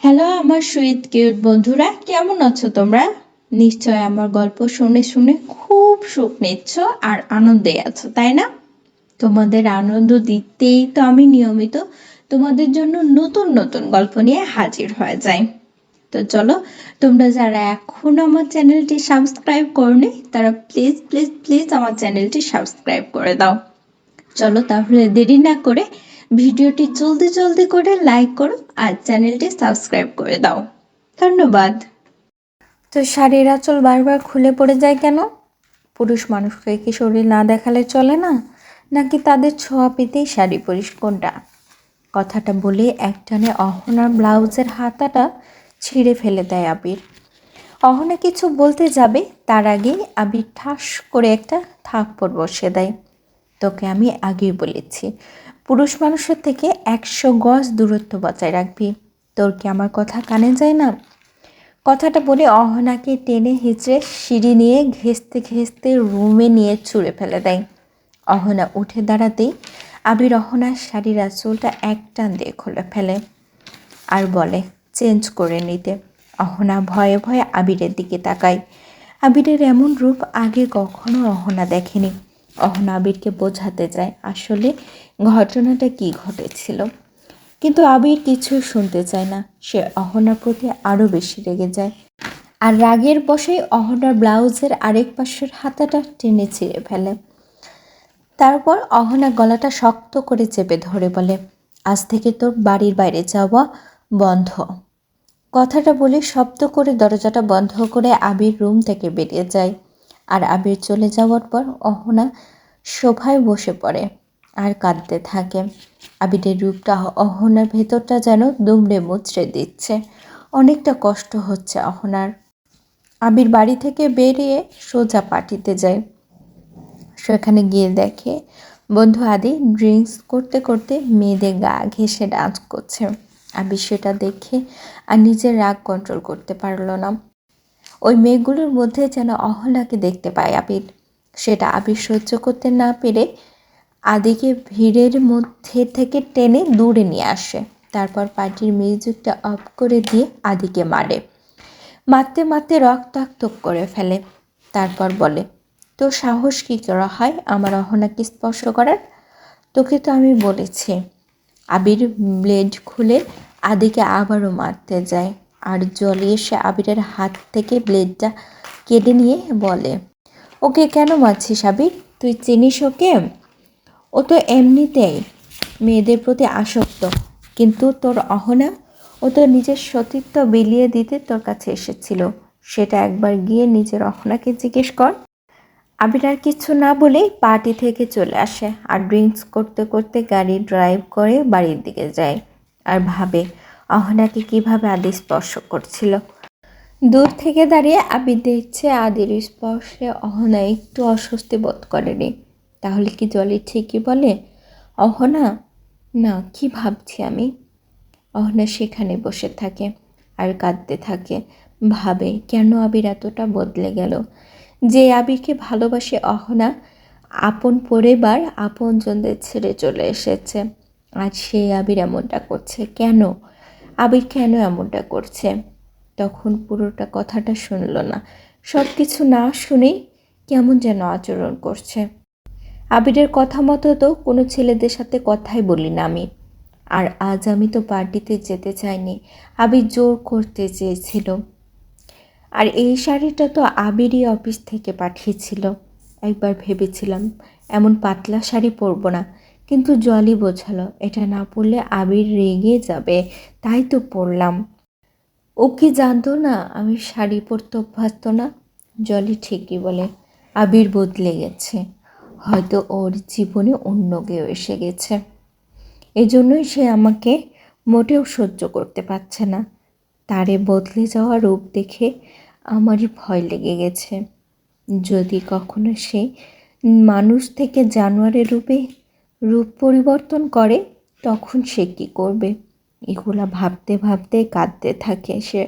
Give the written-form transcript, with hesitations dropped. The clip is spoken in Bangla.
হ্যালো আমার সুইট কিউট বন্ধুরা, কেমন আছো তোমরা? নিশ্চয় আমার গল্প শুনে শুনে খুব সুখ নিচ্ছ আর আনন্দে আছো, তাই না? তোমাদের আনন্দ দিতেই তো আমি নিয়মিত তোমাদের জন্য নতুন নতুন গল্প নিয়ে হাজির হয়ে যাই। তো চলো, তোমরা যারা এখনো আমার চ্যানেলটি সাবস্ক্রাইব করনি তারা প্লিজ প্লিজ প্লিজ আমার চ্যানেলটি সাবস্ক্রাইব করে দাও। চলো তাহলে দেরি না করে ভিডিওটি জলদি জলদি করে লাইক করো আর চ্যানেলটি সাবস্ক্রাইব করে দাও। ধন্যবাদ। তো শাড়ির আঁচল বারবার খুলে পড়ে যায় কেন? পুরুষ মানুষকে কি শরীর না দেখালে চলে না, নাকি তাদের ছোঁয়া পেতেই শাড়ি পরিস? কোনটা? কথাটা বলে একটানে অহনার ব্লাউজের হাতাটা ছিঁড়ে ফেলে দেয় আবির। অহনা কিছু বলতে যাবে তার আগেই আবির ঠাস করে একটা থাপ্পড় বসিয়ে দেয়। তোকে আমি আগেই বলেছি পুরুষ মানুষের থেকে 100 গজ দূরত্ব বজায় রাখবি। তোর কি আমার কথা কানে যায় না? কথাটা বলে অহনাকে টেনে হিঁচড়ে সিঁড়ি নিয়ে ঘেঁষতে ঘেঁষতে রুমে নিয়ে ছুঁড়ে ফেলে দেয়। অহনা উঠে দাঁড়াতেই আবির অহনার শাড়ির আঁচলটা এক টান দিয়ে খুলে ফেলে আর বলে চেঞ্জ করে নিতে। অহনা ভয়ে ভয়ে আবিরের দিকে তাকায়। আবিরের এমন রূপ আগে কখনো অহনা দেখেনি। অহনা আবিরকে বোঝাতে যায় আসলে ঘটনাটা কি ঘটেছিল, কিন্তু আবির কিছুই শুনতে চায় না। সে অহনার প্রতি আরও বেশি রেগে যায় আর রাগের বশেই অহনার ব্লাউজের আরেক পাশের হাতাটা টেনে ছিঁড়ে ফেলে। তারপর অহনা গলাটা শক্ত করে চেপে ধরে বলে, আজ থেকে তোর বাড়ির বাইরে যাওয়া বন্ধ। কথাটা বলে শব্দ করে দরজাটা বন্ধ করে আবির রুম থেকে বেরিয়ে যায়। আর আবির চলে যাওয়ার পর অহনা সোফায় বসে পড়ে আর কাঁদতে থাকে। আবিরের রূপটা অহনার ভেতরটা যেন দুমড়ে মুচড়ে দিচ্ছে। অনেকটা কষ্ট হচ্ছে অহনার। আবির বাড়ি থেকে বেরিয়ে সোজা পার্টিতে যায়। সেখানে গিয়ে দেখে বন্ধু আদি ড্রিঙ্কস করতে করতে মেয়েদের গা ঘেঁষে ডান্স করছে। আবির সেটা দেখে আর নিজের রাগ কন্ট্রোল করতে পারলো না। ওই মেয়েগুলোর মধ্যে যেন অহনাকে দেখতে পায় আবির। সেটা আবির সহ্য করতে না পেরে আদিকে ভিড়ের মধ্যে থেকে টেনে দূরে নিয়ে আসে। তারপর পার্টির মিউজিকটা অফ করে দিয়ে আদিকে মারে। মারতে মারতে রক্তাক্ত করে ফেলে। তারপর বলে, তোর সাহস কী করা হয় আমার অহনাকে স্পর্শ করার? তোকে তো আমি বলেছি। আবির ব্লেড খুলে আদিকে আবারও মারতে যায় আর জলে এসে আবিরের হাত থেকে ব্লেডটা কেটে নিয়ে বলে, ওকে কেন মারছিস আবির? তুই চিনিস ওকে? ও তো এমনিতেই মেয়েদের প্রতি আসক্ত, কিন্তু তোর অহনা, ও তো নিজের সতীত্ব বিলিয়ে দিতে তোর কাছে এসেছিল। সেটা একবার গিয়ে নিজের অহনাকে জিজ্ঞেস কর। আবির আর কিছু না বলেই পার্টি থেকে চলে আসে আর ড্রিঙ্কস করতে করতে গাড়ি ড্রাইভ করে বাড়ির দিকে যায় আর ভাবে অহনাকে কিভাবে আদি স্পর্শ করছিল। দূর থেকে দাঁড়িয়ে আবির দেখছে আদির স্পর্শে অহনা একটু অস্বস্তি বোধ করেনি। তাহলে কি জলি ঠিকই বলে? অহনা না, কি ভাবছি আমি? অহনা সেখানে বসে থাকে আর কাঁদতে থাকে। ভাবে কেন আবির এতটা বদলে গেল। যে আবিরকে ভালোবাসে অহনা আপন পরিবার আপনজনদের ছেড়ে চলে এসেছে, আজ সেই আবির এমনটা করছে কেন? আবির কেন এমনটা করছে? তখন পুরোটা কথাটা শুনল না। সব কিছু না শুনেই কেমন যেন আচরণ করছে। আবিরের কথা মতো তো কোনো ছেলেদের সাথে কথাই বলি না আমি। আর আজ আমি তো পার্টিতে যেতে চাইনি, আবির জোর করতে চেয়েছিল। আর এই শাড়িটা তো আবিরই অফিস থেকে পাঠিয়েছিল। একবার ভেবেছিলাম এমন পাতলা শাড়ি পরবো না, কিন্তু জলি বোঝালো এটা না পরলে আবির রেগে যাবে, তাই তো পরলাম। ও কি জানতো না আমি শাড়ি পরতে অভ্যস্ত না? জলি ঠিকই বলে, আবির বদলে গেছে। হয়তো ওর জীবনে অন্য কেউ এসে গেছে, এজন্যই সে আমাকে মোটেও সহ্য করতে পারছে না। তারে বদলে যাওয়া রূপ দেখে আমারই ভয় লেগে গেছে। যদি কখনো সে মানুষ থেকে জানোয়ারের রূপ পরিবর্তন করে তখন সে কী করবে? এগুলা ভাবতে ভাবতে কাঁদতে থাকে সে।